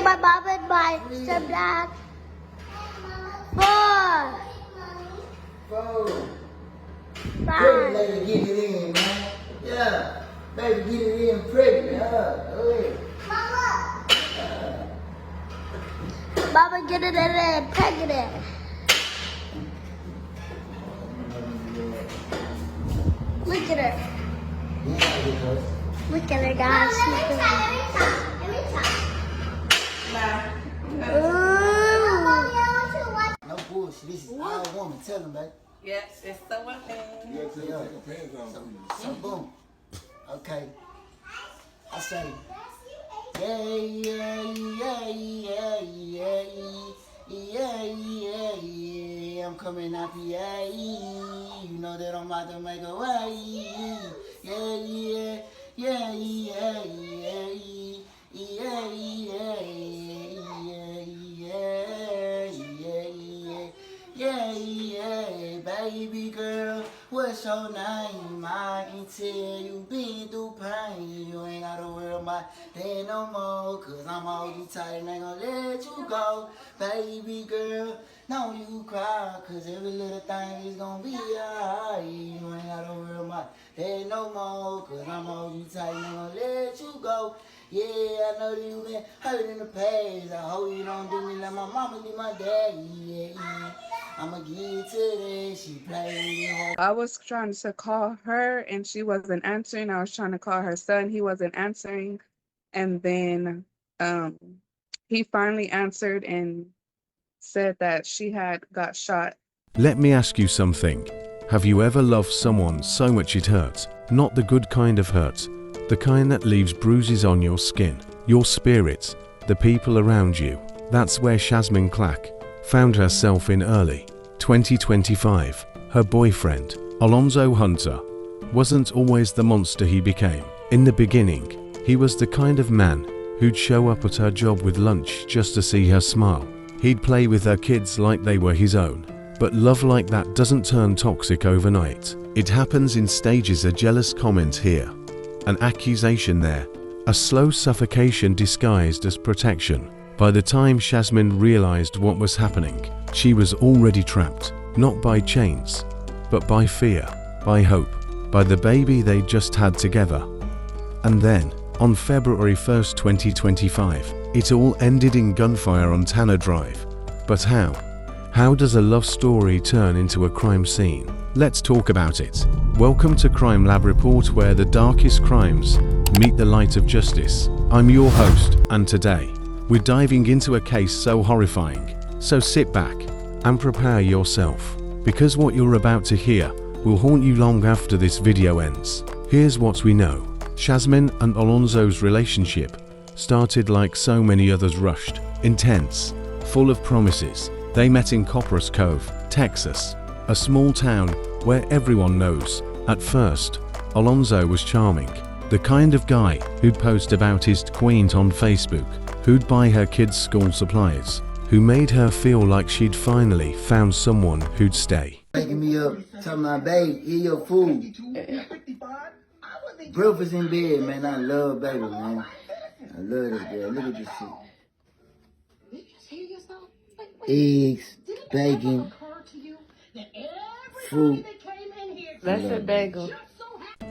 me, my mom, and my stepdad. 4. 4. 5. Pretty lady, get it in, man. Yeah. Baby, get it in pretty. Go ahead. Mama, get it in, pregnant. Look at her. Look at her, guys. No bullshit. This is all woman. Tell them, baby. Yes, it's the woman. So boom. Okay. I say, yeah, yeah, yeah, yeah, yeah, yeah, yeah, yeah. I'm coming out the you know that I'm about to make a way. Yeah, yeah, yeah, yeah, yeah, yeah, yeah, yeah, yeah, baby girl, what's your name? I can tell you been through pain. You ain't gotta worry about that no more, cause I'm hold you tight and ain't gonna let you go. Baby girl, no you cry, cause every little thing is gonna be alright. You ain't gotta worry about that no more, cause I'm hold you tight and ain't gonna let you go. Yeah, I know that you been hurt in the past. I hope you don't do me like my mama did my daddy. Yeah. I'ma get to that. She played. I was trying to call her and she wasn't answering. I was trying to call her son. He wasn't answering. And then he finally answered and said that she had got shot. Let me ask you something. Have you ever loved someone so much it hurts? Not the good kind of hurt. The kind that leaves bruises on your skin, your spirit, the people around you. That's where Shasmine Clack found herself in early 2025. Her boyfriend, Alonzo Hunter, wasn't always the monster he became. In the beginning, he was the kind of man who'd show up at her job with lunch just to see her smile. He'd play with her kids like they were his own. But love like that doesn't turn toxic overnight. It happens in stages: a jealous comment here, an accusation there, a slow suffocation disguised as protection. By the time Shasmine realized what was happening, she was already trapped, not by chains, but by fear, by hope, by the baby they just had together. And then, on February 1st, 2025, it all ended in gunfire on Tanner Drive. But how? How does a love story turn into a crime scene? Let's talk about it. Welcome to Crime Lab Report, where the darkest crimes meet the light of justice. I'm your host, and today, we're diving into a case so horrifying. So sit back and prepare yourself, because what you're about to hear will haunt you long after this video ends. Here's what we know. Shasmine and Alonzo's relationship started like so many others: rushed, intense, full of promises. They met in Copperas Cove, Texas, a small town where everyone knows. At first, Alonzo was charming, the kind of guy who'd post about his queen on Facebook, who'd buy her kids school supplies, who made her feel like she'd finally found someone who'd stay. Waking me up, telling my babe, eat your food. Breakfast in bed, man. I love baby, man. I love this girl. Look at this shit. Eggs, bacon, fruit. That's a bagel.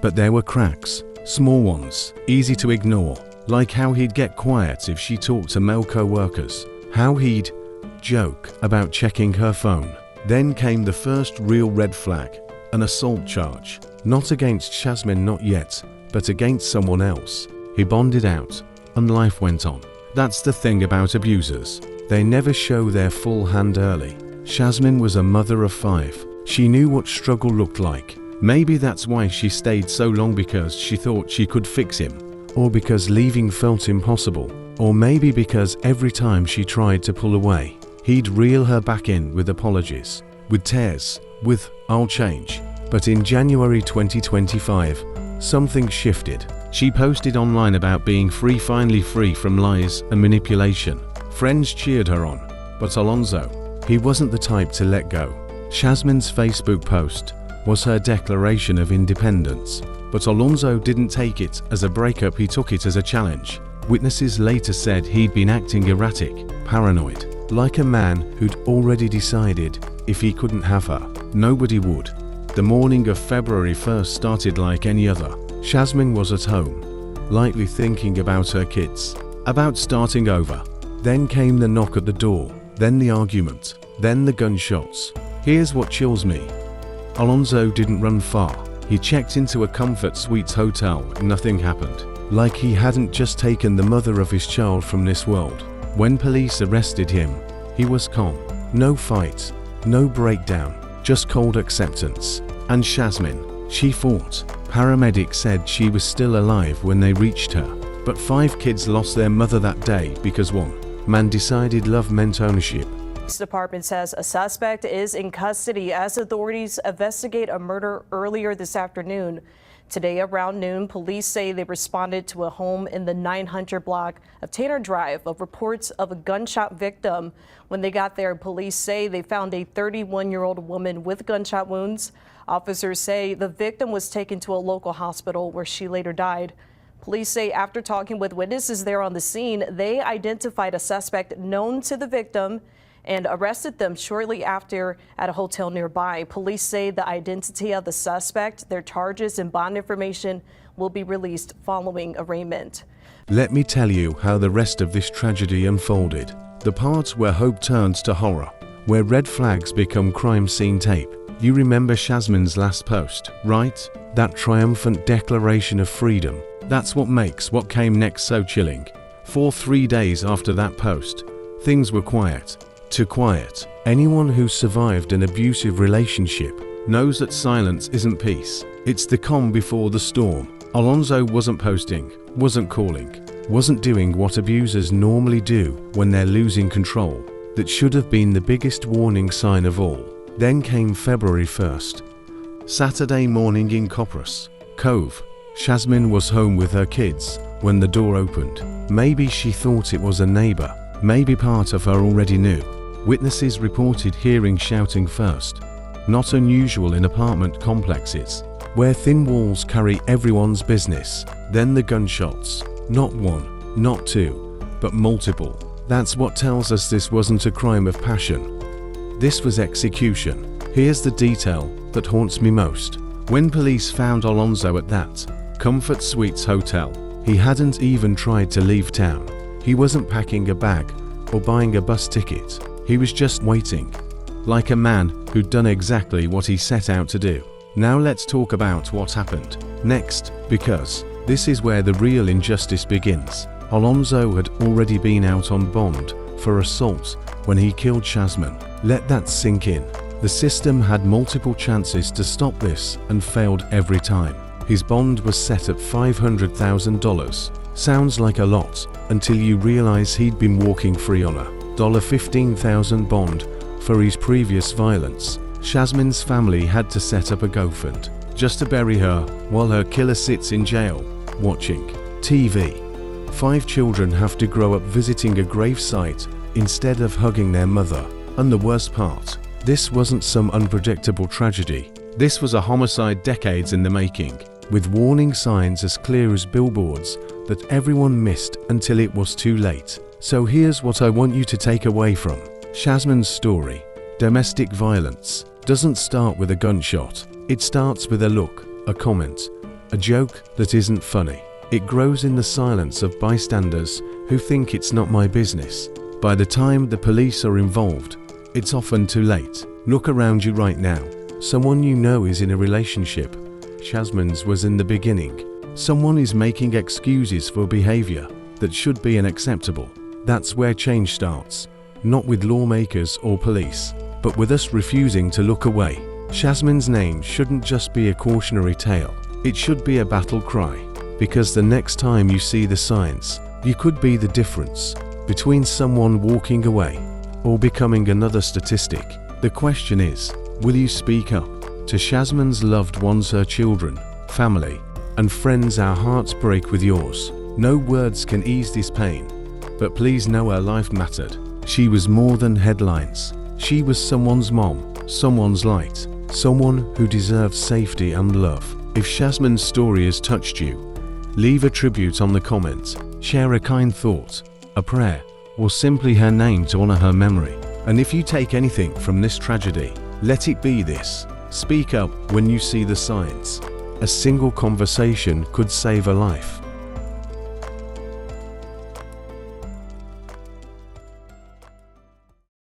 But there were cracks, small ones, easy to ignore, like how he'd get quiet if she talked to male co-workers, how he'd joke about checking her phone. Then came the first real red flag, an assault charge. Not against Shasmine, not yet, but against someone else. He bonded out, and life went on. That's the thing about abusers. They never show their full hand early. Shasmine was a mother of 5. She knew what struggle looked like. Maybe that's why she stayed so long, because she thought she could fix him. Or because leaving felt impossible. Or maybe because every time she tried to pull away, he'd reel her back in with apologies, with tears, with "I'll change." But in January 2025, something shifted. She posted online about being free, finally free from lies and manipulation. Friends cheered her on, but Alonzo, he wasn't the type to let go. Shasmine's Facebook post was her declaration of independence, but Alonzo didn't take it as a breakup, he took it as a challenge. Witnesses later said he'd been acting erratic, paranoid, like a man who'd already decided if he couldn't have her, nobody would. The morning of February 1st started like any other. Shasmine was at home, lightly thinking about her kids, about starting over. Then came the knock at the door, then the argument, then the gunshots. Here's what chills me. Alonzo didn't run far. He checked into a Comfort Suites hotel and nothing happened. Like he hadn't just taken the mother of his child from this world. When police arrested him, he was calm. No fight, no breakdown, just cold acceptance. And Shasmine, she fought. Paramedics said she was still alive when they reached her. But 5 kids lost their mother that day because one man decided love meant ownership. Police department says a suspect is in custody as authorities investigate a murder earlier this afternoon. Today around noon, police say they responded to a home in the 900 block of Tanner Drive of reports of a gunshot victim. When they got there, police say they found a 31-year-old woman with gunshot wounds. Officers say the victim was taken to a local hospital where she later died. Police say after talking with witnesses there on the scene, they identified a suspect known to the victim and arrested them shortly after at a hotel nearby. Police say the identity of the suspect, their charges, and bond information will be released following arraignment. Let me tell you how the rest of this tragedy unfolded. The parts where hope turns to horror, where red flags become crime scene tape. You remember Shasmine's last post, right? That triumphant declaration of freedom. That's what makes what came next so chilling. For 3 days after that post, things were quiet. Too quiet. Anyone who survived an abusive relationship knows that silence isn't peace. It's the calm before the storm. Alonzo wasn't posting, wasn't calling, wasn't doing what abusers normally do when they're losing control. That should have been the biggest warning sign of all. Then came February 1st. Saturday morning in Copperas Cove. Shasmine was home with her kids when the door opened. Maybe she thought it was a neighbor. Maybe part of her already knew. Witnesses reported hearing shouting first. Not unusual in apartment complexes, where thin walls carry everyone's business. Then the gunshots. Not one, not two, but multiple. That's what tells us this wasn't a crime of passion. This was execution. Here's the detail that haunts me most. When police found Alonzo at that Comfort Suites hotel, he hadn't even tried to leave town. He wasn't packing a bag or buying a bus ticket. He was just waiting, like a man who'd done exactly what he set out to do. Now let's talk about what happened next, because this is where the real injustice begins. Alonzo had already been out on bond for assault when he killed Shasmine. Let that sink in. The system had multiple chances to stop this and failed every time. His bond was set at $500,000. Sounds like a lot until you realize he'd been walking free on a $15,000 bond for his previous violence. Shasmine's family had to set up a GoFund just to bury her while her killer sits in jail, watching TV. 5 children have to grow up visiting a gravesite instead of hugging their mother. And the worst part, this wasn't some unpredictable tragedy. This was a homicide decades in the making, with warning signs as clear as billboards that everyone missed until it was too late. So here's what I want you to take away from Shasmine's story. Domestic violence doesn't start with a gunshot. It starts with a look, a comment, a joke that isn't funny. It grows in the silence of bystanders who think it's not my business. By the time the police are involved, it's often too late. Look around you right now. Someone you know is in a relationship. Shasmine's was in the beginning. Someone is making excuses for behavior that should be unacceptable. That's where change starts. Not with lawmakers or police, but with us refusing to look away. Shasmine's name shouldn't just be a cautionary tale. It should be a battle cry. Because the next time you see the signs, you could be the difference between someone walking away or becoming another statistic. The question is, will you speak up? To Shasmine's loved ones, her children, family, and friends, our hearts break with yours. No words can ease this pain, but please know her life mattered. She was more than headlines. She was someone's mom, someone's light, someone who deserves safety and love. If Shasmine's story has touched you, leave a tribute on the comment. Share a kind thought, a prayer, or simply her name to honor her memory. And if you take anything from this tragedy, let it be this: speak up when you see the signs. A single conversation could save a life.